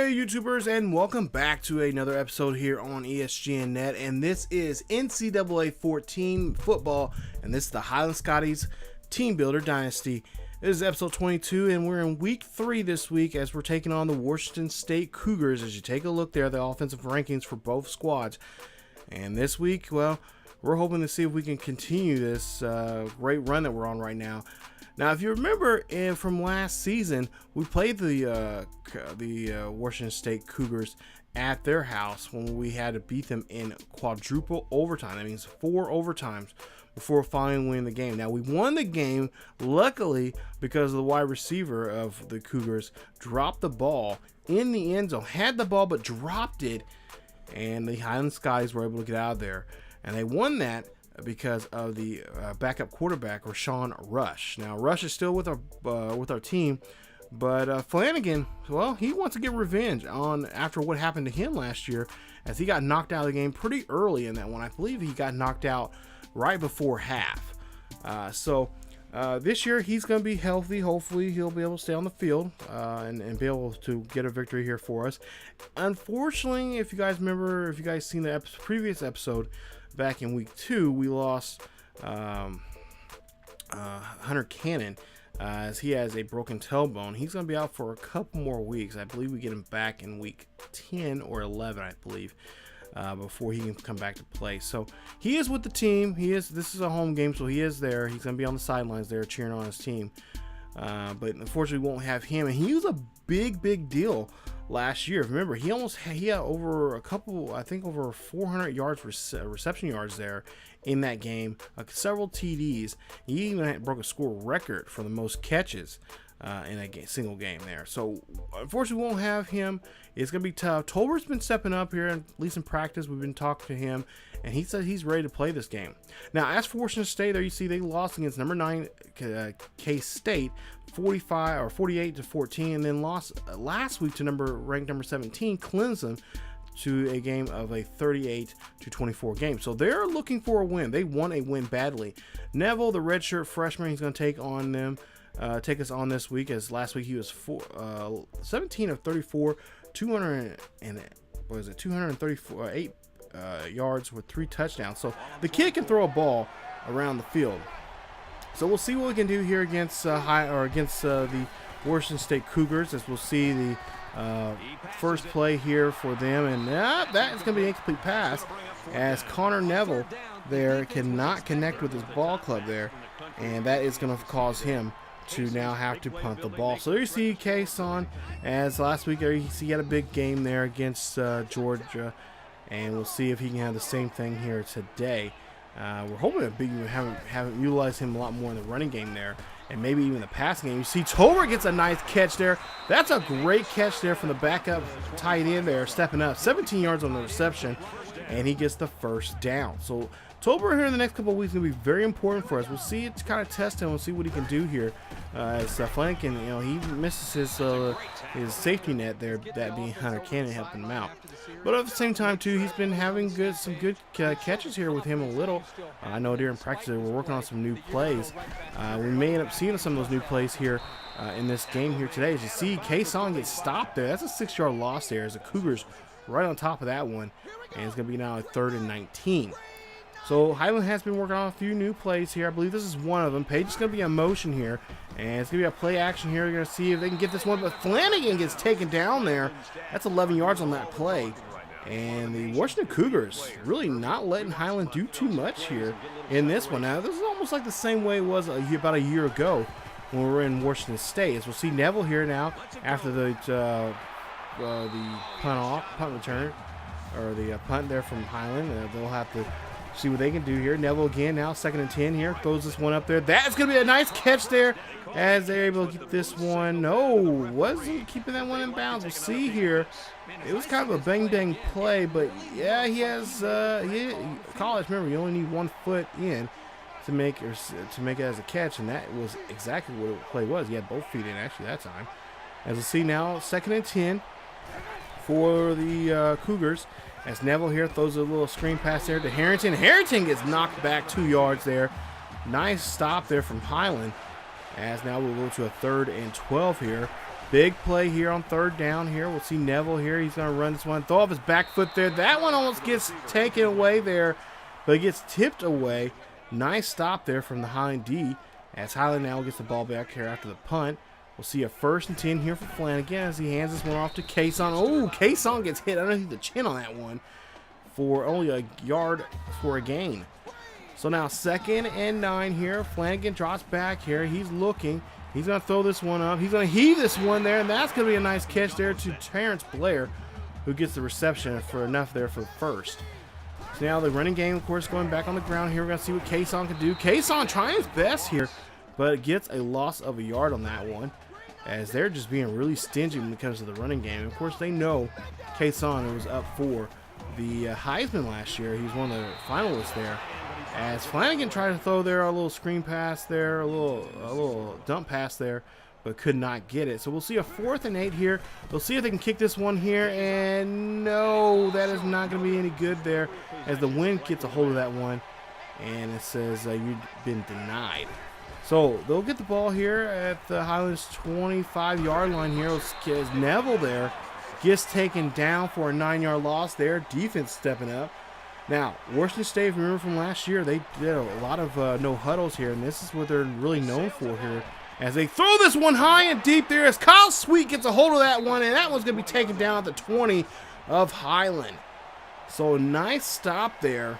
Hey YouTubers, and welcome back to another episode here on ESGNet, and this is NCAA 14 football, and this is the Highland Scotties Team Builder Dynasty. This is episode 22, and we're in week 3 this week as we're taking on the Washington State Cougars. As you take a look there, the offensive rankings for both squads. And this week, well, we're hoping to see if we can continue this great run that we're on right now. Now, if you remember from last season, we played the Washington State Cougars at their house when we had to beat them in quadruple overtime. That means 4 overtimes before finally winning the game. Now, we won the game, luckily, because the wide receiver of the Cougars dropped the ball in the end zone. Had the ball, but dropped it, and the Highland Scotties were able to get out of there. And they won that because of the backup quarterback, Rashawn Rush. Now, Rush is still with our team, but Flanagan, well, he wants to get revenge after what happened to him last year, as he got knocked out of the game pretty early in that one. I believe he got knocked out right before half. So this year he's going to be healthy. Hopefully he'll be able to stay on the field and be able to get a victory here for us. Unfortunately, if you guys remember, if you guys seen the previous episode, back in week 2, we lost Hunter Cannon as he has a broken tailbone. He's going to be out for a couple more weeks. I believe we get him back in week 10 or 11, I believe, before he can come back to play. So he is with the team. This is a home game, so he is there. He's going to be on the sidelines there cheering on his team. But unfortunately, we won't have him. And he was a big deal last year. Remember, he had over over 400 yards reception yards there in that game, several TDs. He even broke a school record for the most catches in a single game there. So unfortunately, we won't have him. It's gonna be tough. Tolbert's been stepping up here, at least in practice. We've been talking to him, and he said he's ready to play this game. Now, as for Washington State, there you see they lost against number 9 K-State 48-14, and then lost last week to ranked number 17 Clemson to a game of a 38-24 game. So they're looking for a win. They want a win badly. Neville, the redshirt freshman, he's going to take us on this week, as last week he was 17 of 34, 234 yards with 3 touchdowns. So the kid can throw a ball around the field. So we'll see what we can do here against the Washington State Cougars, as we'll see the first play here for them, and that is going to be an incomplete pass, as Connor Neville there cannot connect with his ball club there, and that is going to cause him to now have to punt the ball. So there you see Kason, as last week he had a big game there against Georgia, and we'll see if he can have the same thing here today. We're hoping that we haven't utilized him a lot more in the running game there, and maybe even the passing game. You see Tolbert gets a nice catch there. That's a great catch there from the backup tight end there, stepping up 17 yards on the reception, and he gets the first down. So Tolbert here in the next couple of weeks is going to be very important for us. We'll see it to kind of test him. We'll see what he can do here. As Flanagan, he misses his safety net there, that being Hunter Cannon, helping him out. But at the same time, too, he's been having some good catches here with him a little. I know during practice we're working on some new plays. We may end up seeing some of those new plays here in this game here today. As you see, Kason gets stopped there. That's a 6-yard loss there, as the Cougars right on top of that one. And it's going to be now a 3rd and 19. So Highland has been working on a few new plays here. I believe this is one of them. Page is going to be in motion here, and it's going to be a play action here. We're going to see if they can get this one, but Flanagan gets taken down there. That's 11 yards on that play. And the Washington Cougars really not letting Highland do too much here in this one. Now, this is almost like the same way it was about a year ago when we were in Washington State. As we'll see Neville here now after the punt return, or the punt there from Highland. They'll have to see what they can do here. Neville again now, 2nd and 10 here. Throws this one up there. That's going to be a nice catch there, as they're able to get this one. No, wasn't keeping that one in bounds. We'll see here. It was kind of a bang play, but yeah, he has college. Remember, you only need 1 foot in to make it as a catch, and that was exactly what the play was. He had both feet in actually that time. As we'll see now, 2nd and 10 for the Cougars. As Neville here throws a little screen pass there to Harrington. Harrington gets knocked back 2 yards there. Nice stop there from Highland. As now we'll go to a 3rd and 12 here Big play here on third down here. We'll see Neville here. He's going to run this one. Throw off his back foot there. That one almost gets taken away there, but it gets tipped away. Nice stop there from the Highland D, as Highland now gets the ball back here after the punt. We'll see a 1st and 10 here for Flanagan as he hands this one off to Kason. Oh, Kason gets hit underneath the chin on that one for only a yard for a gain. So now 2nd and 9 here. Flanagan drops back here. He's looking. He's going to throw this one up. He's going to heave this one there, and that's going to be a nice catch there to Terrence Blair, who gets the reception for enough there for the first. So now the running game, of course, going back on the ground here. We're going to see what Kason can do. Kason trying his best here, but gets a loss of a yard on that one, as they're just being really stingy when it comes to the running game. Of course, they know Kason was up for the Heisman last year. He's one of the finalists there. As Flanagan tried to throw there a little screen pass there, a little dump pass there, but could not get it. So we'll see a 4th and 8 here. We'll see if they can kick this one here, and no, that is not going to be any good there, as the wind gets a hold of that one, and it says you've been denied. So they'll get the ball here at the Highlands 25-yard line here. As Neville there gets taken down for a 9-yard loss there. Defense stepping up. Now, Washington State, if you remember from last year, they did a lot of no huddles here, and this is what they're really known for here. As they throw this one high and deep there, as Kyle Sweet gets a hold of that one, and that one's going to be taken down at the 20 of Highland. So nice stop there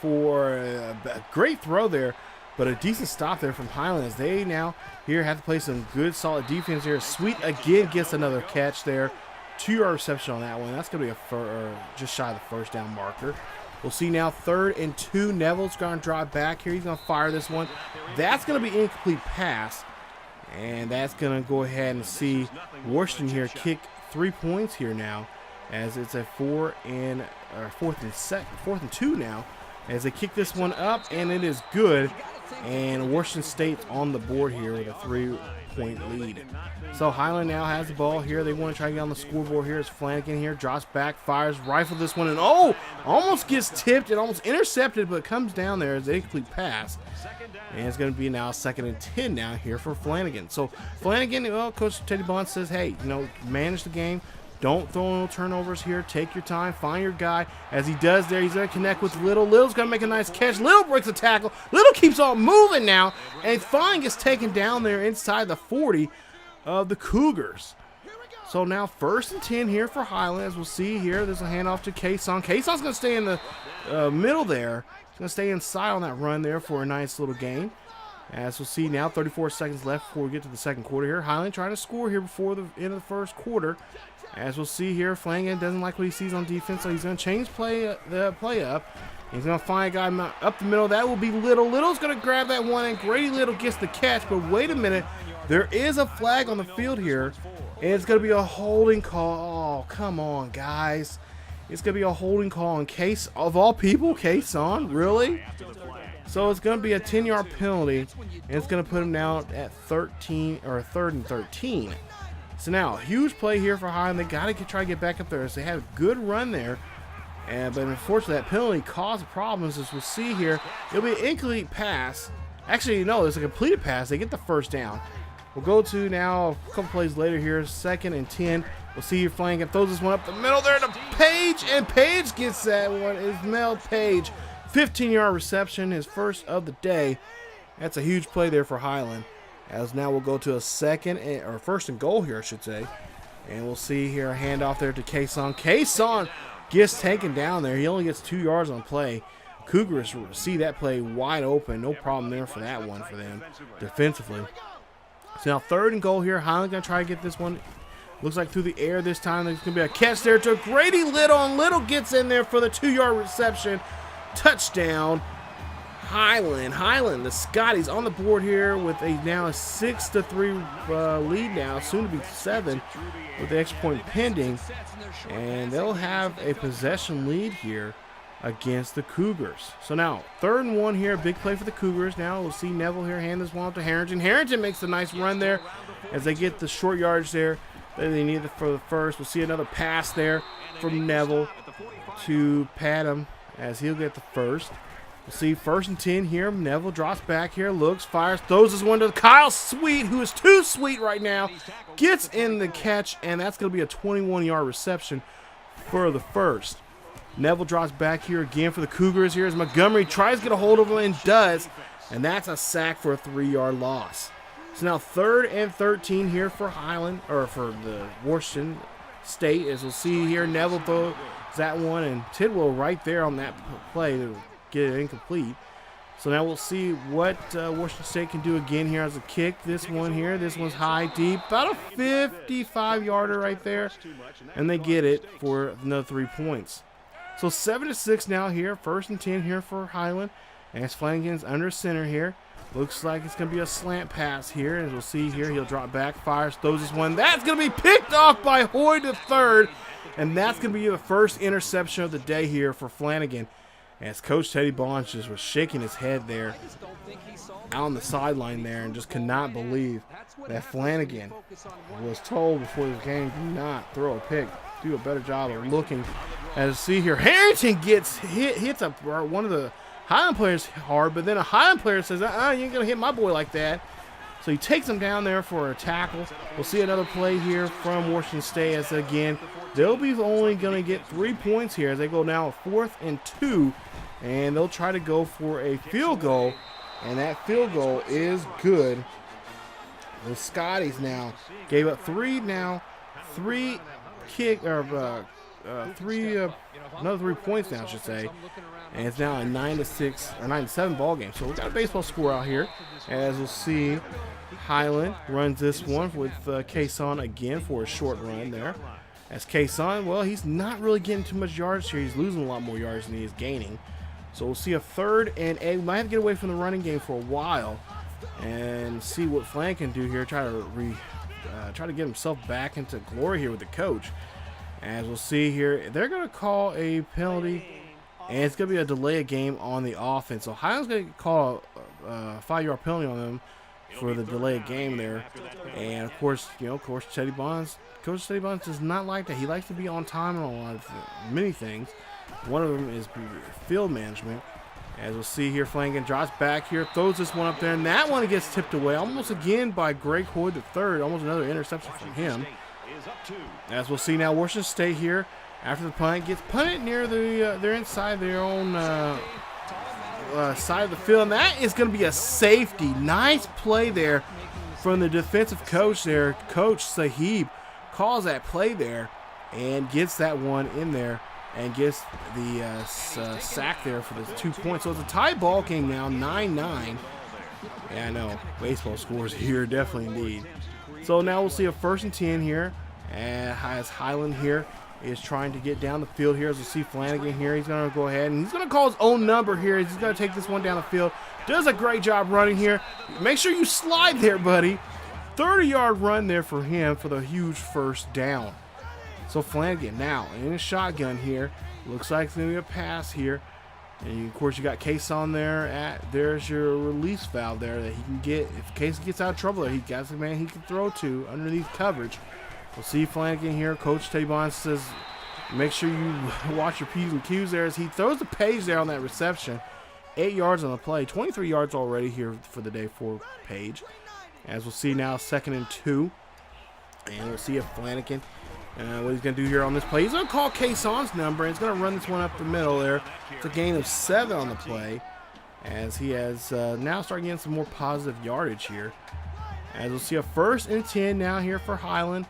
for a great throw there, but a decent stop there from Highland, as they now here have to play some good solid defense here. Sweet again gets another catch there. 2-yard reception on that one. That's going to be just shy of the first down marker. We'll see now 3rd and 2. Neville's going to drop back here. He's going to fire this one. That's going to be incomplete pass. And that's going to go ahead and see Washington here kick 3 points here now, as it's a 4th and 2 now, as they kick this one up, and it is good. And Washington State's on the board here with a 3-point lead. So Highland now has the ball here. They want to try to get on the scoreboard here. As Flanagan here drops back, fires, rifle this one, and oh, almost gets tipped and almost intercepted, but comes down there as an incomplete pass. And it's going to be now 2nd and 10 now here for Flanagan. So Flanagan, well, Coach Teddy Bond says, hey, manage the game. Don't throw no turnovers here. Take your time. Find your guy. As he does there, he's going to connect with Little. Little's going to make a nice catch. Little breaks the tackle. Little keeps on moving now, and finally gets taken down there inside the 40 of the Cougars. So now 1st and 10 here for Highland. As we'll see here, there's a handoff to Kason. Kason's going to stay in the middle there. He's going to stay inside on that run there for a nice little gain. As we'll see now, 34 seconds left before we get to the second quarter here. Highland trying to score here before the end of the first quarter. As we'll see here, Flanagan doesn't like what he sees on defense, so he's going to change the play up. He's going to find a guy up the middle. That will be Little. Little's going to grab that one, and Grady Little gets the catch. But wait a minute. There is a flag on the field here, and it's going to be a holding call. Oh, come on, guys. It's going to be a holding call in case, of all people, Kason. Really? So it's going to be a 10-yard penalty, and it's going to put him down at 13 or 3rd and 13. So now, huge play here for Highland. They got to try to get back up there, as they had a good run there. But unfortunately, that penalty caused problems, as we'll see here. It'll be an incomplete pass. Actually, no, it's a completed pass. They get the first down. We'll go to now a couple plays later here, 2nd and 10. We'll see your Flanagan throws this one up the middle there to Page, and Page gets that one. Ismail Page, 15-yard reception, his first of the day. That's a huge play there for Highland. As now we'll go to a 1st and goal here, I should say. And we'll see here a handoff there to Kason. Kason gets taken down there. He only gets 2 yards on play. Cougars see that play wide open. No problem there for that one for them defensively. So now 3rd and goal here. Highland going to try to get this one. Looks like through the air this time. There's going to be a catch there to Grady Little. And Little gets in there for the 2-yard reception. Touchdown. Highland, the Scotties on the board here with now a 6-3 lead now, soon to be 7 with the extra point pending. And they'll have a possession lead here against the Cougars. So now 3rd and 1 here, big play for the Cougars. Now we'll see Neville here hand this one off to Harrington. Harrington makes a nice run there as they get the short yards there that they need for the first. We'll see another pass there from Neville to Padham as he'll get the first. We'll see 1st and 10 here. Neville drops back here, looks, fires, throws this one to Kyle Sweet, who is too sweet right now. Gets in the catch, and that's going to be a 21-yard reception for the first. Neville drops back here again for the Cougars. Here's Montgomery, tries to get a hold of him and does, and that's a sack for a 3-yard loss. So now 3rd and 13 here for Highland, or for the Washington State, as we'll see here. Neville throws that one, and Tidwell right there on that play to get it incomplete. So now we'll see what Washington State can do again here as a kick. This one here, this one's high, deep, about a 55-yarder right there, and they get it for another 3 points. So 7-6 now here, 1st and 10 here for Highland, as Flanagan's under center here. Looks like it's going to be a slant pass here, as we'll see here. He'll drop back, fires, throws this one. That's going to be picked off by Hoy to 3rd, and that's going to be the first interception of the day here for Flanagan, as Coach Teddy Bonds just was shaking his head there out on the sideline there and just could not believe that Flanagan was told before the game to not throw a pick. Do a better job of looking. As see here, Harrington hits up one of the Highland players hard, but then a Highland player says, you ain't going to hit my boy like that. So he takes him down there for a tackle. We'll see another play here from Washington State, as again, they'll be only going to get 3 points here as they go now 4th and 2, and they'll try to go for a field goal, and that field goal is good. The Scotties now gave up another 3 points now, I should say. And it's now a 9-6 or 9-7 ball game. So we've got a baseball score out here. As we'll see, Highland runs this one with Kason again for a short run there. As Kason, well, he's not really getting too much yards here. He's losing a lot more yards than he is gaining. So we'll see a 3rd and 8. We might have to get away from the running game for a while and see what Flan can do here. Try to get himself back into glory here with the coach. As we'll see here, they're going to call a penalty, and it's going to be a delay of game on the offense. So Highland's going to call a 5-yard penalty on them for the delay of game there. And of course, Coach Teddy Bonds does not like that. He likes to be on time on a lot of many things. One of them is field management. As we'll see here, Flanagan drops back here, throws this one up there, and that one gets tipped away almost again by Greg Hoyd III. Almost another interception from him. As we'll see now, Washington State here, after the punt, gets punted near they're inside their own side of the field, and that is going to be a safety. Nice play there from the defensive coach there. Coach Sahib calls that play there and gets that one in there and gets the sack there for the 2 points. So it's a tie ball game now, 9-9. Yeah, I know, baseball scores here, definitely indeed. So now we'll see a 1st and 10 here, as Highland here is trying to get down the field here. As we see Flanagan here, he's going to go ahead and he's going to call his own number here. He's going to take this one down the field. Does a great job running here. Make sure you slide there, buddy. 30-yard run there for him for the huge first down. So Flanagan now in a shotgun here. Looks like it's going to be a pass here. And of course you got Case on there. There's your release valve there that he can get. If Case gets out of trouble there, he got a man he can throw to underneath coverage. We'll see Flanagan here. Coach Teddy Bonds says, make sure you watch your P's and Q's there as he throws the page there on that reception. 8 yards on the play. 23 yards already here for the day for Page. As we'll see now, 2nd and 2. And we'll see if Flanagan, what he's going to do here on this play. He's going to call Kason's number, and he's going to run this one up the middle there. It's a gain of 7 on the play, as he has now started getting some more positive yardage here. As we'll see a 1st and 10 now here for Highland.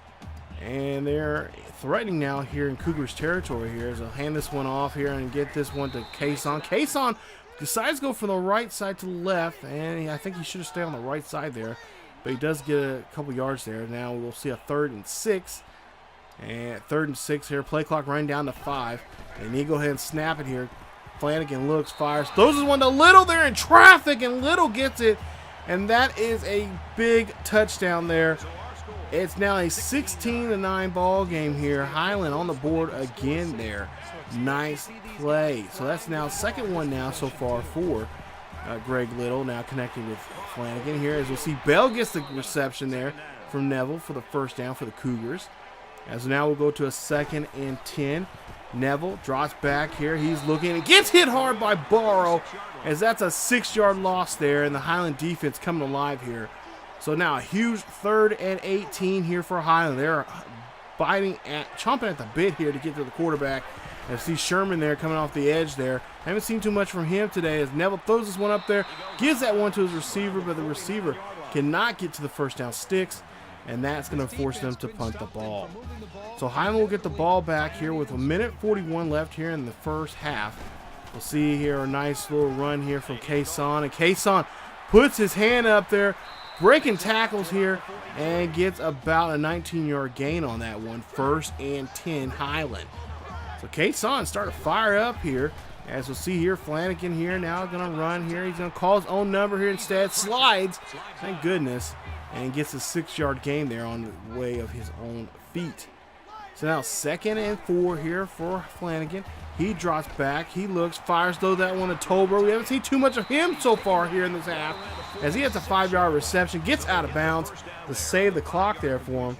And they're threatening now here in Cougars territory here. So hand this one off here and get this one to Kason. Kason decides to go from the right side to the left, and I think he should have stayed on the right side there. But he does get a couple yards there. Now we'll see a 3rd and 6. And 3rd and 6 here. Play clock running down to 5. And he go ahead and snap it here. Flanagan looks, fires, throws this one to Little there in traffic, and Little gets it. And that is a big touchdown there. It's now a 16-9 ball game here. Highland on the board again there. Nice play. So that's now 2nd one now so far for Greg Little, now connecting with Flanagan here. As we'll see, Bell gets the reception there from Neville for the 1st down for the Cougars. As now we'll go to a 2nd and 10. Neville drops back here. He's looking and gets hit hard by Barrow, as that's a 6-yard loss there, and the Highland defense coming alive here. So now a huge 3rd and 18 here for Highland. They're chomping at the bit here to get to the quarterback. And see Sherman there coming off the edge there. Haven't seen too much from him today, as Neville throws this one up there, gives that one to his receiver, but the receiver cannot get to the first down sticks, and that's going to force them to punt the ball. So Highland will get the ball back here with 1:41 left here in the first half. We'll see here a nice little run here from Kayson, and Kayson puts his hand up there, breaking tackles here, and gets about a 19-yard gain on that one. 1st and 10 Highland. So Kayson starting to fire up here. As we'll see here, Flanagan here now going to run here. He's going to call his own number here instead. Slides, thank goodness, and gets a 6-yard gain there on the way of his own feet. So now 2nd and 4 here for Flanagan. He drops back. He looks, fires though that one to Tolbert. We haven't seen too much of him so far here in this half, as he has a 5-yard reception, gets out of bounds to save the clock there for him.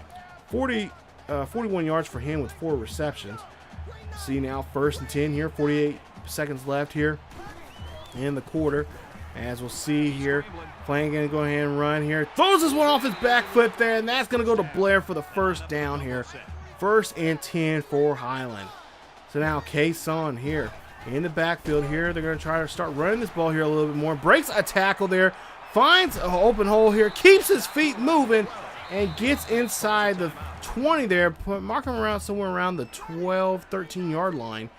41 yards for him with 4 receptions. See now 1st and 10 here, 48 seconds left here in the quarter. As we'll see here, Flanagan go ahead and run here. Throws this one off his back foot there, and that's going to go to Blair for the 1st down here. 1st and 10 for Highland. So now Kayson here in the backfield here. They're going to try to start running this ball here a little bit more. Breaks a tackle there. Finds an open hole here. Keeps his feet moving and gets inside the 20 there. Marking him around somewhere around the 12, 13-yard line.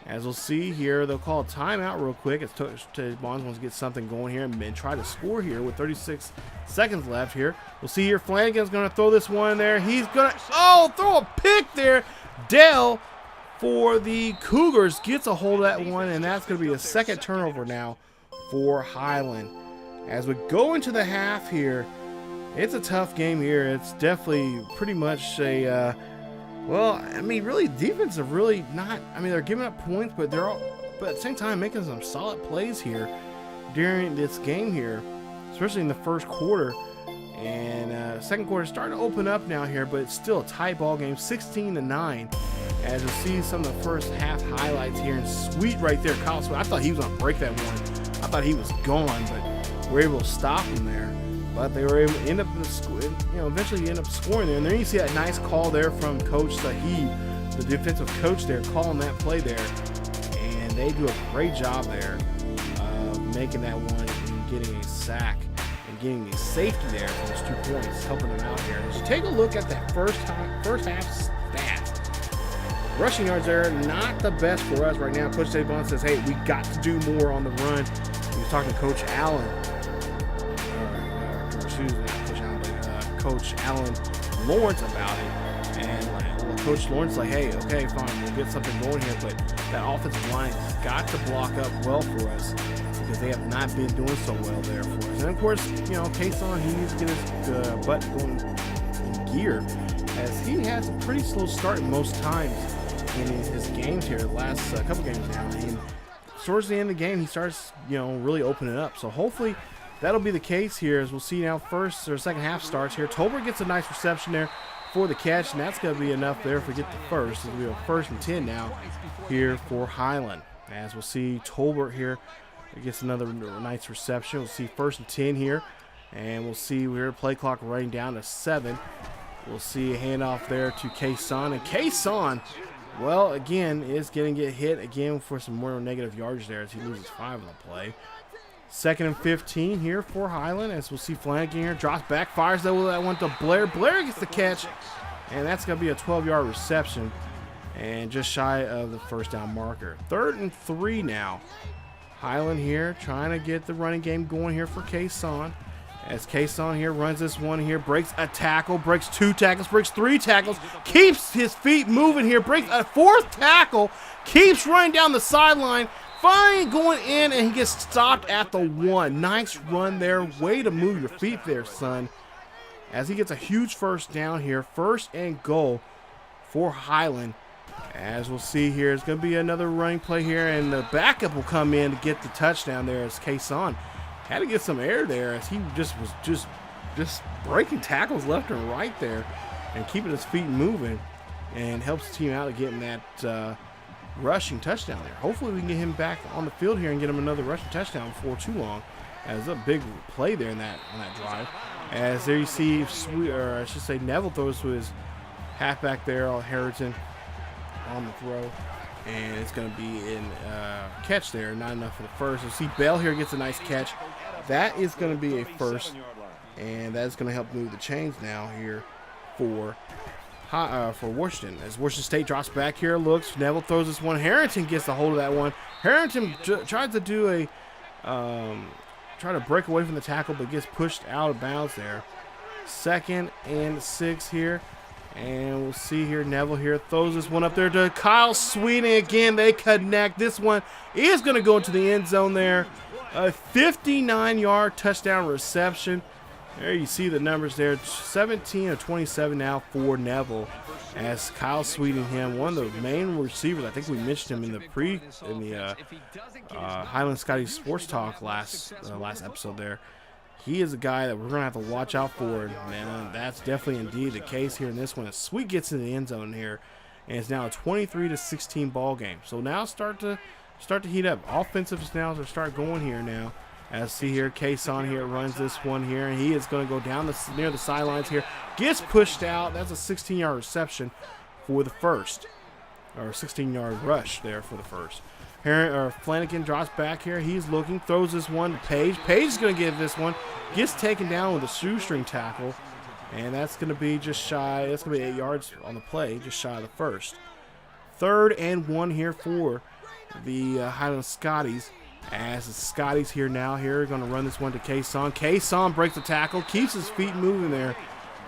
As we'll see here, they'll call a timeout real quick as Bonds wants to get something going here and then try to score here with 36 seconds left here. We'll see here, Flanagan's going to throw this one there. He's going to, throw a pick there. Dell for the Cougars gets a hold of that one, and that's going to be a 2nd turnover now for Highland. As we go into the half here, it's a tough game here. It's definitely pretty much a, really defense are really not, they're giving up points, but at the same time making some solid plays here during this game here, especially in the first quarter. And second quarter starting to open up now here, but it's still a tight ball game, 16-9. As you'll see some of the first half highlights here, and Sweet right there, Kyle Sweet. I thought he was going to break that one. I thought he was gone, but we're able to stop him there. But they were able to end up, eventually end up scoring there. And then you see that nice call there from Coach Sahib, the defensive coach there, calling that play there. And they do a great job there of making that one and getting a sack and getting a safety there for those 2 points, helping them out here. As you take a look at that first half stats, rushing yards there, not the best for us right now. Coach Davon says, hey, we got to do more on the run. He was talking to Coach Allen. Coach Allen Lawrence about it, and Coach Lawrence like, hey, okay, fine, we'll get something going here, but that offensive line has got to block up well for us because they have not been doing so well there for us. And of course, Kayson, he needs to get his butt going in gear, as he has a pretty slow start most times in his games here, the last couple games now. And towards the end of the game, he starts, really opening up. So hopefully that'll be the case here, as we'll see now second half starts here. Tolbert gets a nice reception there for the catch, and that's going to be enough there if we get the first. It'll be a 1st and 10 now here for Highland. As we'll see Tolbert here gets another nice reception. We'll see 1st and 10 here, and we'll see we're play clock running down to 7. We'll see a handoff there to Kayson, and Kayson, well, again, is going to get hit again for some more negative yardage there as he loses 5 on the play. 2nd and 15 here for Highland, as we'll see Flanagan here, drops back, fires that one to Blair. Blair gets the catch, and that's going to be a 12-yard reception and just shy of the 1st down marker. 3rd and 3 now. Highland here trying to get the running game going here for Kayson, as Kayson here runs this one here, breaks a tackle, breaks 2 tackles, breaks 3 tackles, keeps his feet moving here, breaks a 4th tackle, keeps running down the sideline, finally going in, and he gets stopped at the 1. Nice run there. Way to move your feet there, son. As he gets a huge 1st down here. 1st and goal for Highland. As we'll see here, it's going to be another running play here, and the backup will come in to get the touchdown there as Kayson had to get some air there, as he was just breaking tackles left and right there and keeping his feet moving, and helps the team out of getting that rushing touchdown there. Hopefully we can get him back on the field here and get him another rushing touchdown before too long. As a big play there on that drive. As there you see, Neville throws to his halfback there, Harrington on the throw. And it's going to be in catch there, not enough for the first. You see Bell here gets a nice catch. That is going to be a first, and that's going to help move the chains now here for Washington. As Washington State drops back here, looks, Neville throws this one. Harrington gets a hold of that one. Harrington tries to do a try to break away from the tackle, but gets pushed out of bounds there. 2nd and 6 here. And we'll see here, Neville here throws this one up there to Kyle Sweeting again. They connect. This one is going to go into the end zone there. A 59-yard touchdown reception. There you see the numbers there. 17 of 27 now for Neville. As Kyle Sweeting, one of the main receivers. I think we mentioned him in the Highland Scotties Sports Talk last episode there. He is a guy that we're going to have to watch out for, and that's definitely indeed the case here in this one. As Sweet gets in the end zone here, and it's now a 23-16 ball game. So now start to heat up. Offensive now to start going here now. As see here, Kason here runs this one here, and he is going to go down near the sidelines here. Gets pushed out. That's a 16-yard reception for the first, or 16-yard rush there for the first. Flanagan drops back here. He's looking, throws this one to Page. Page is going to get this one. Gets taken down with a shoestring tackle, and that's going to be just shy. That's going to be 8 yards on the play, just shy of the first. 3rd and 1 here for the Highland Scotties. As the Scotties here now going to run this one to Kason. Kason breaks the tackle, keeps his feet moving there,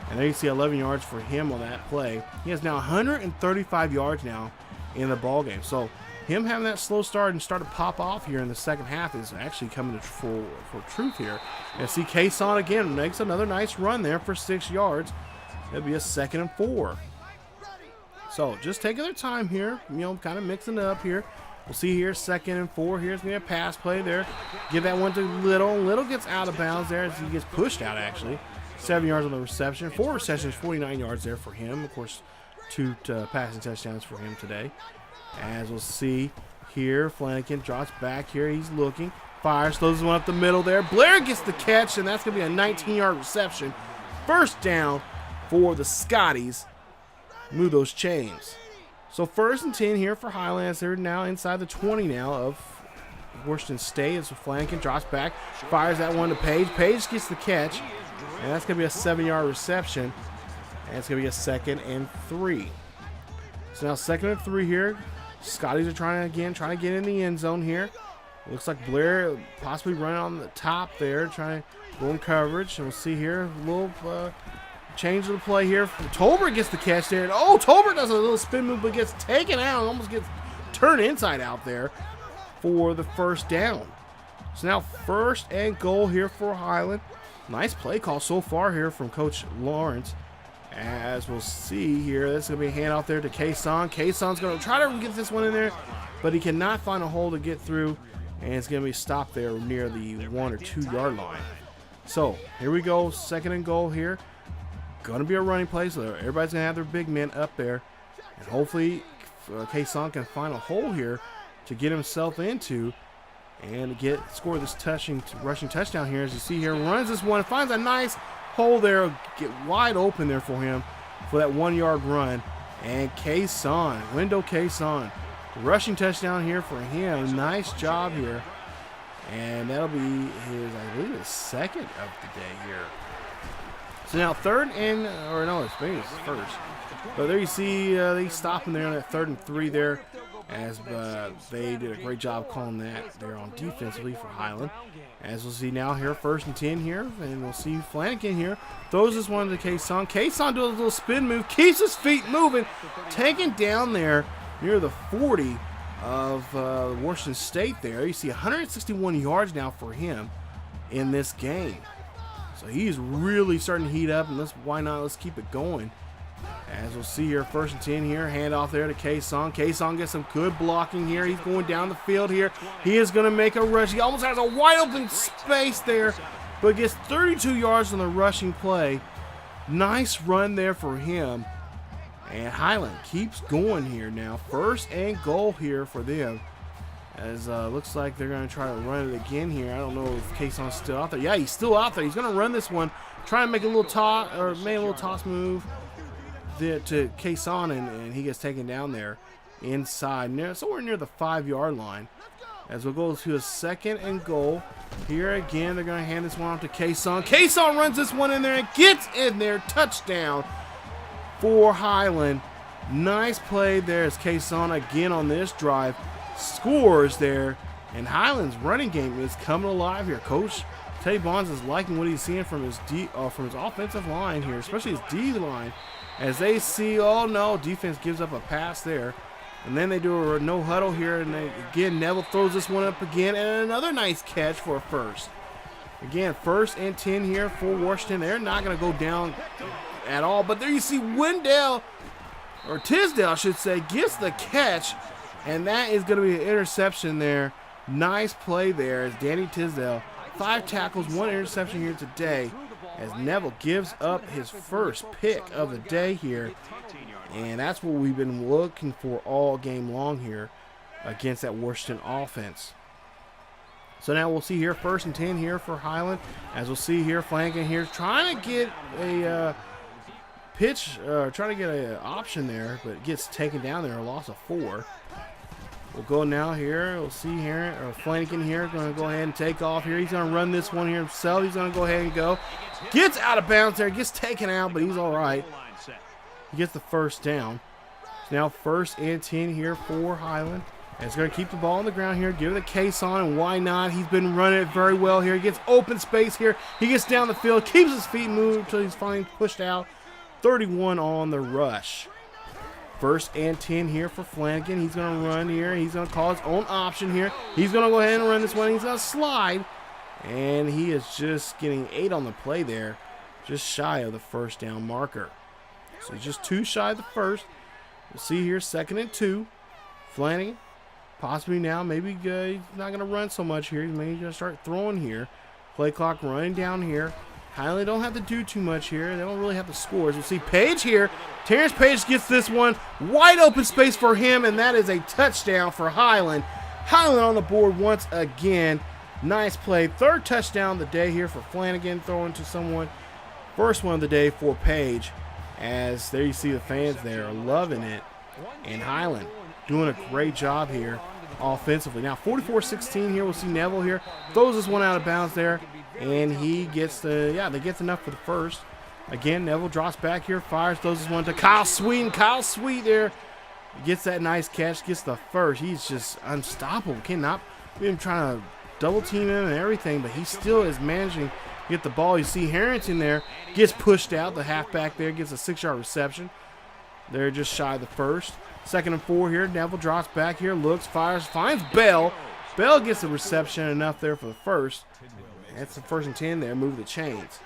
and there you see 11 yards for him on that play. He has now 135 yards now in the ball game. So him having that slow start and start to pop off here in the second half is actually coming to for truth here. And see Kason again makes another nice run there for 6 yards. It'll be a 2nd and 4. So just taking their time here, kind of mixing it up here. We'll see here, 2nd and 4. Here's going to be a pass play there. Give that one to Little. Little gets out of bounds there as he gets pushed out, actually. 7 yards on the reception. 4 receptions, 49 yards there for him. Of course, 2 passing touchdowns for him today. As we'll see here, Flanagan drops back here. He's looking. Fires, throws one up the middle there. Blair gets the catch, and that's going to be a 19-yard reception. First down for the Scotties. Move those chains. So 1st and 10 here for Highlands. They're now inside the 20 now of Washington State. As Flanagan drops back, fires that one to Page. Page gets the catch, and that's going to be a 7-yard reception. And it's going to be a 2nd and 3. So now 2nd and 3 here. Scotties are trying to get in the end zone here. Looks like Blair possibly running on the top there, trying to go in coverage. And we'll see here a little change of the play here. Tolbert gets the catch there. And Tolbert does a little spin move, but gets taken out and almost gets turned inside out there for the first down. So now 1st and goal here for Highland. Nice play call so far here from Coach Lawrence. As we'll see here, this is going to be a handoff there to Kason. Kason's going to try to get this one in there, but he cannot find a hole to get through, and it's going to be stopped there near the 1 or 2 yard line. So here we go, 2nd and goal here. Going to be a running play, so everybody's going to have their big men up there, and hopefully Kason can find a hole here to get himself into and score this rushing touchdown here. As you see here, runs this one, finds a nice hole there, get wide open there for him for that 1 yard run. And Kason, Wendell Kason, rushing touchdown here for him. Nice job here. And that'll be I believe his 2nd of the day here. So now 3rd and, maybe it's 1st. But there you see they stop him there on that 3rd and 3 there, as they did a great job calling that there on defensively for Highland. As we'll see now here, 1st and 10 here, and we'll see Flanagan here throws this one to Kason. Kason does a little spin move, keeps his feet moving, taken down there near the 40 of Washington State there. You see 161 yards now for him in this game. So he's really starting to heat up, and let's keep it going. As we'll see here, 1st and 10 here, handoff there to Kason. Kason gets some good blocking here. He's going down the field here. He is going to make a rush. He almost has a wide open space there, but gets 32 yards on the rushing play. Nice run there for him. And Highland keeps going here now. 1st and goal here for them. As looks like they're going to try to run it again here. I don't know if Kayson's still out there. Yeah, he's still out there. He's going to run this one. Try and make a little toss, or make a little toss move there to Kayson, and he gets taken down there inside, somewhere near the 5-yard line. As we'll go to a 2nd and goal. Here again, they're going to hand this one off to Kayson. Kayson runs this one in there and gets in there. Touchdown for Highland. Nice play there as Kayson again on this drive scores there, and Highland's running game is coming alive here. Coach Teddy Bonds is liking what he's seeing from his offensive line here, especially his D line, as they see, oh no, defense gives up a pass there, and then they do a no huddle here, and again Neville throws this one up again, and another nice catch for a first. Again, 1st and 10 here for Washington. They're not going to go down at all, but there you see Tisdale, I should say, gets the catch. And that is going to be an interception there. Nice play there as Danny Tisdale. 5 tackles, 1 interception here today. As Neville gives up his first pick of the day here. And that's what we've been looking for all game long here against that Washington offense. So now we'll see here 1st and 10 here for Highland. As we'll see here, Flanagan here trying to get a pitch, trying to get an option there, but gets taken down there, a loss of 4. We'll go now here. We'll see here. Flanagan here going to go ahead and take off here. He's going to run this one here himself. He's going to go ahead and go. Gets out of bounds there. Gets taken out, but he's all right. He gets the 1st down. So now 1st and 10 here for Highland. And it's going to keep the ball on the ground here. Give it to Kayson, and why not? He's been running it very well here. He gets open space here. He gets down the field. Keeps his feet moving until he's finally pushed out. 31 on the rush. 1st and 10 here for Flanagan. He's going to run here. He's going to call his own option here. He's going to go ahead and run this one. He's going to slide. And he is just getting 8 on the play there. Just shy of the 1st down marker. So he's just 2 shy of the 1st. We'll see here 2nd and 2. Flanagan possibly now. Maybe he's not going to run so much here. He's maybe going to start throwing here. Play clock running down here. Highland don't have to do too much here. They don't really have the scores. We'll see Page here. Terrence Page gets this one. Wide open space for him, and that is a touchdown for Highland. Highland on the board once again. Nice play. 3rd touchdown of the day here for Flanagan, throwing to someone. 1st one of the day for Page. As there you see the fans there are loving it. And Highland doing a great job here offensively. Now 44-16 here. We'll see Neville here. Throws this one out of bounds there. And he gets they get enough for the 1st. Again, Neville drops back here, fires, throws this one to Kyle Sweet. And Kyle Sweet there gets that nice catch, gets the 1st. He's just unstoppable. Cannot even trying to double team him and everything, but he still is managing to get the ball. You see Harrington there gets pushed out. The halfback there gets a 6-yard reception. They're just shy of the 1st. 2nd and 4 here. Neville drops back here, looks, fires, finds Bell. Bell gets the reception enough there for the 1st. That's the 1st and 10 there. Move the chains.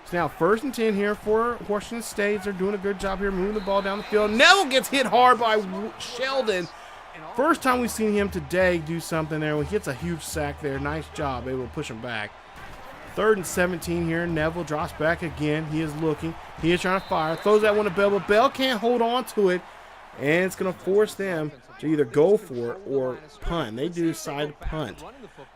So now 1st and 10 here for Washington State. They're doing a good job here moving the ball down the field. Neville gets hit hard by Sheldon. First time we've seen him today do something there. He gets a huge sack there. Nice job. Able to push him back. 3rd and 17 here. Neville drops back again. He is looking. He is trying to fire. Throws that one to Bell, but Bell can't hold on to it. And it's going to force them to either go for it or punt. They do decide to punt.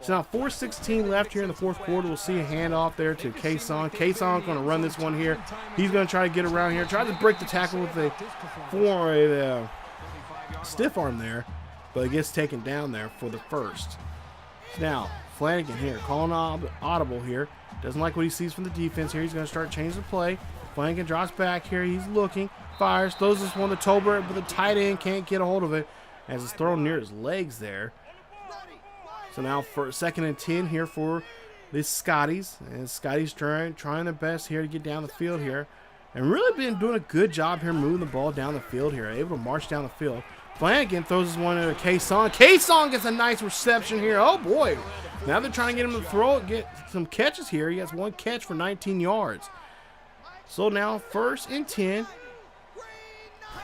So now 4:16 left here in the 4th quarter. We'll see a handoff there to Kayson. Kayson's going to run this one here. He's going to try to get around here. Tries to break the tackle with a stiff arm there, but it gets taken down there for the 1st. Now Flanagan here calling audible here. Doesn't like what he sees from the defense here. He's going to start changing the play. Flanagan drops back here. He's looking. Fires. Throws this one to Tolbert, but the tight end can't get a hold of it as it's thrown near his legs there. So now for 2nd and 10 here for the Scotties. And Scotties trying their best here to get down the field here. And really been doing a good job here moving the ball down the field here. Able to march down the field. Flanagan throws this one into Kayson. Kayson gets a nice reception here. Oh boy. Now they're trying to get him to throw it, get some catches here. He has 1 catch for 19 yards. So now 1st and 10.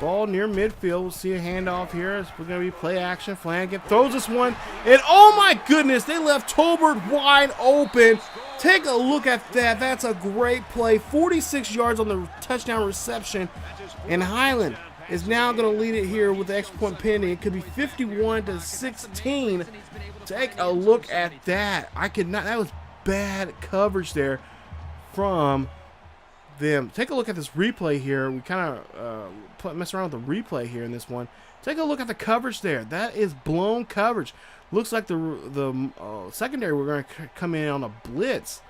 Ball near midfield. We'll see a handoff here. We're going to be play action. Flanagan throws this one. And oh my goodness, they left Tolbert wide open Take a look at that. That's a great play. 46 yards on the touchdown reception. And Highland is now going to lead it here with the extra point pending. It could be 51-16. Take a look at that. That was bad coverage there from them. Take a look at this replay here. We kind of mess around with the replay here in this one. Take a look at the coverage there. That is blown coverage. Looks like the secondary we're going to come in on a blitz,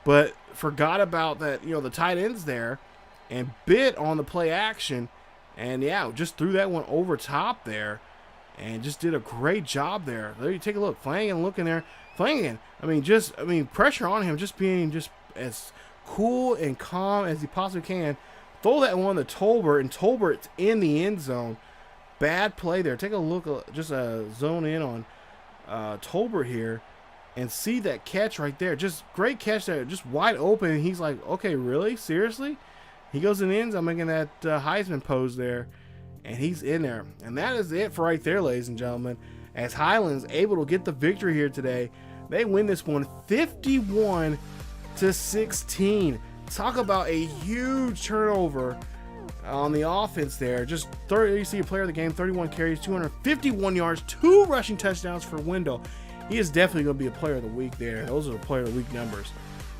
but forgot about that. The tight ends there, and bit on the play action, and yeah, just threw that one over top there, and just did a great job there. There you take a look. Flanagan looking there. Flanagan. Pressure on him, just being just as cool and calm as he possibly can. Throw that one to Tolbert, and Tolbert's in the end zone. Bad play there. Take a look, just zone in on Tolbert here and see that catch right there. Just great catch there, just wide open. And he's like, okay, really? Seriously? He goes in the end zone making that Heisman pose there, and he's in there. And that is it for right there, ladies and gentlemen, as Highland's able to get the victory here today. They win this one 51-16. Talk about a huge turnover on the offense there. Just 30, you see a player of the game, 31 carries, 251 yards, 2 rushing touchdowns for Wendell. He is definitely going to be a player of the week there. Those are the player of the week numbers.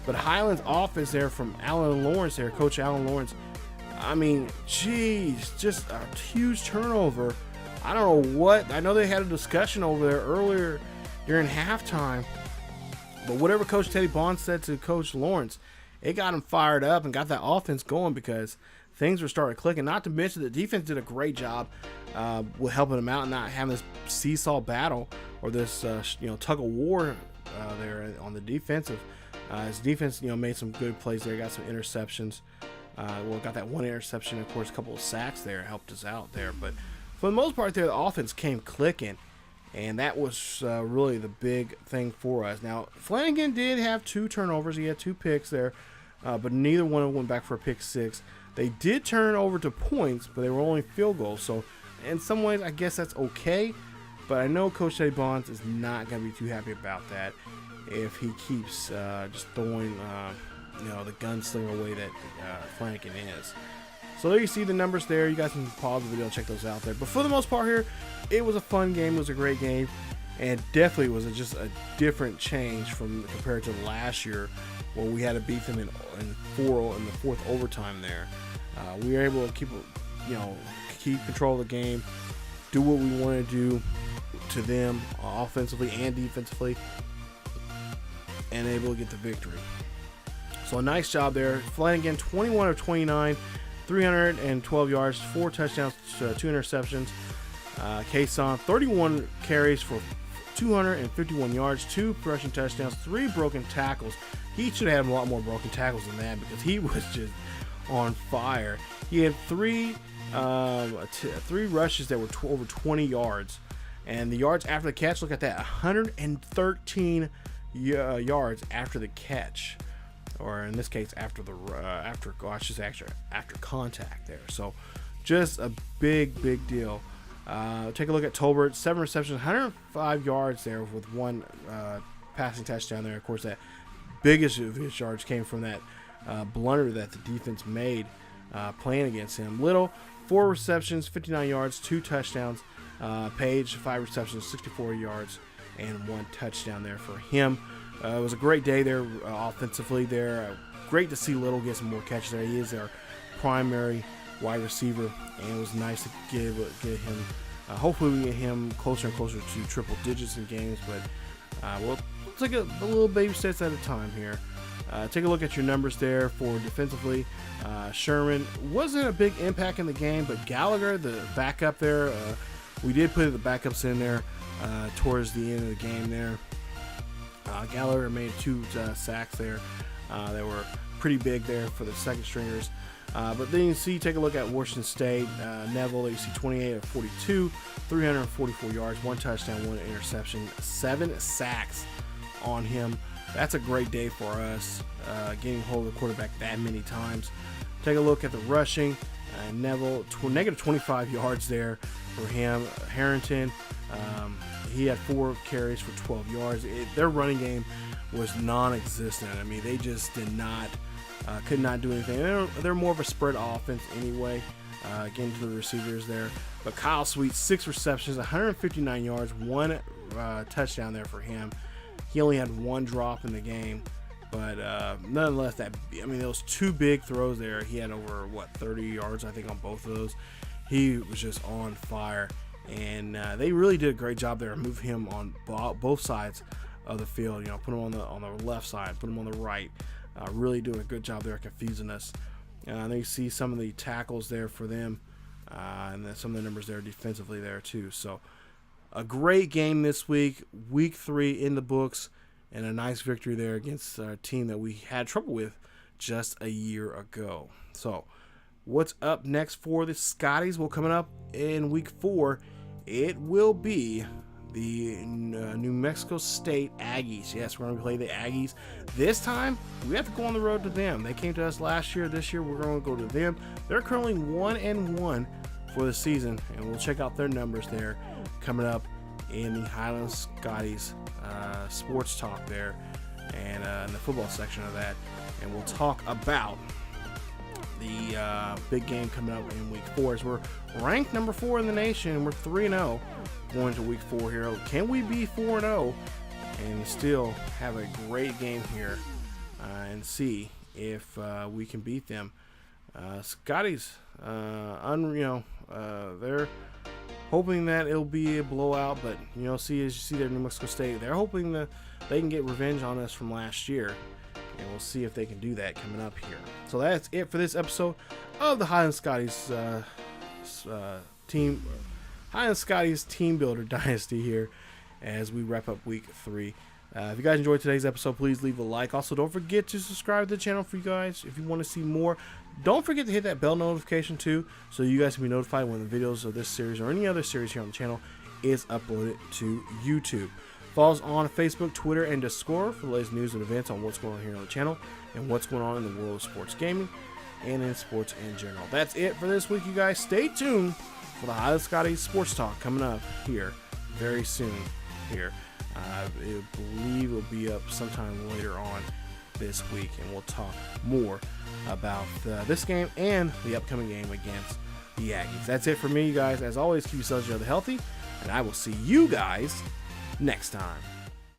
But Highland's offense there from Alan Lawrence there, Coach Alan Lawrence. Just a huge turnover. I don't know what. I know they had a discussion over there earlier during halftime. But whatever Coach Teddy Bond said to Coach Lawrence, it got him fired up and got that offense going because things were starting clicking. Not to mention the defense did a great job with helping them out and not having this seesaw battle or this tug of war there on the defensive. His defense made some good plays there. Got some interceptions. Got that one interception. Of course, a couple of sacks there helped us out there. But for the most part there, the offense came clicking. And that was really the big thing for us. Now, Flanagan did have 2 turnovers. He had 2 picks there, but neither one of them went back for a pick 6. They did turn over to points, but they were only field goals. So, in some ways, I guess that's okay. But I know Coach Teddy Bonds is not going to be too happy about that if he keeps just throwing, the gunslinger way that Flanagan is. So there you see the numbers there. You guys can pause the video and check those out there. But for the most part here, it was a fun game. It was a great game. And definitely was just a different change compared to last year when we had to beat them in the 4th overtime there. We were able to keep control of the game, do what we want to do to them offensively and defensively, and able to get the victory. So a nice job there. Flanagan, 21 of 29. 312 yards, 4 touchdowns, 2 interceptions. Kason, 31 carries for 251 yards, 2 rushing touchdowns, 3 broken tackles. He should have had a lot more broken tackles than that because he was just on fire. He had 3 rushes that were over 20 yards. And the yards after the catch, look at that, 113 yards after the catch. Or in this case, after contact there. So, just a big deal. Take a look at Tolbert, 7 receptions, 105 yards there with 1 passing touchdown there. Of course, that biggest of his yards came from that blunder that the defense made playing against him. Little, 4 receptions, 59 yards, 2 touchdowns. Page, 5 receptions, 64 yards, and 1 touchdown there for him. It was a great day there offensively there. Great to see Little get some more catches there. He is our primary wide receiver, and it was nice to get him. Hopefully we get him closer and closer to triple digits in games, but we'll take a little baby steps at a time here. Take a look at your numbers there for defensively. Sherman wasn't a big impact in the game, but Gallagher, the backup there, we did put the backups in there towards the end of the game there. Gallagher made 2 sacks there that were pretty big there for the second stringers. But then you see, take a look at Washington State. Neville, you see 28 of 42, 344 yards, 1 touchdown, 1 interception, 7 sacks on him. That's a great day for us, getting hold of the quarterback that many times. Take a look at the rushing. Neville, negative 25 yards there for him. Harrington, he had 4 carries for 12 yards. Their running game was non-existent. I mean, they just did not, could not do anything. They're more of a spread offense anyway, getting to the receivers there. But Kyle Sweet, 6 receptions, 159 yards, 1 touchdown there for him. He only had 1 drop in the game, but nonetheless, those 2 big throws there. He had over 30 yards, I think, on both of those. He was just on fire, and they really did a great job there. Move him on both sides of the field. Put him on the left side, put him on the right. Really doing a good job there, confusing us. And you see some of the tackles there for them, and then some of the numbers there defensively there too. So a great game this week, week 3 in the books, and a nice victory there against a team that we had trouble with just a year ago. So what's up next for the Scotties? Well, coming up in week 4, it will be the New Mexico State Aggies. Yes, we're going to play the Aggies. This time, we have to go on the road to them. They came to us last year. This year, we're going to go to them. They're currently 1-1 for the season, and we'll check out their numbers there coming up in the Highland Scotties sports talk there, and in the football section of that. And we'll talk about the big game coming up in week 4, as we're ranked number 4 in the nation, and we're 3-0 going to week 4 here. Can we be 4-0 and still have a great game here and see if we can beat them? Scotties, they're hoping that it'll be a blowout, but as you see there, New Mexico State, they're hoping that they can get revenge on us from last year. And we'll see if they can do that coming up here. So that's it for this episode of the Highland Scotties Highland Scotties Team Builder Dynasty here as we wrap up week 3. If you guys enjoyed today's episode, please leave a like. Also, don't forget to subscribe to the channel for you guys if you want to see more. Don't forget to hit that bell notification too, so you guys can be notified when the videos of this series or any other series here on the channel is uploaded to YouTube. Follow us on Facebook, Twitter, and Discord for the latest news and events on what's going on here on the channel and what's going on in the world of sports gaming and in sports in general. That's it for this week, you guys. Stay tuned for the Highland Scotties Sports Talk coming up here very soon here. I believe it'll be up sometime later on this week, and we'll talk more about this game and the upcoming game against the Aggies. That's it for me, you guys. As always, keep yourselves healthy, and I will see you guys next time.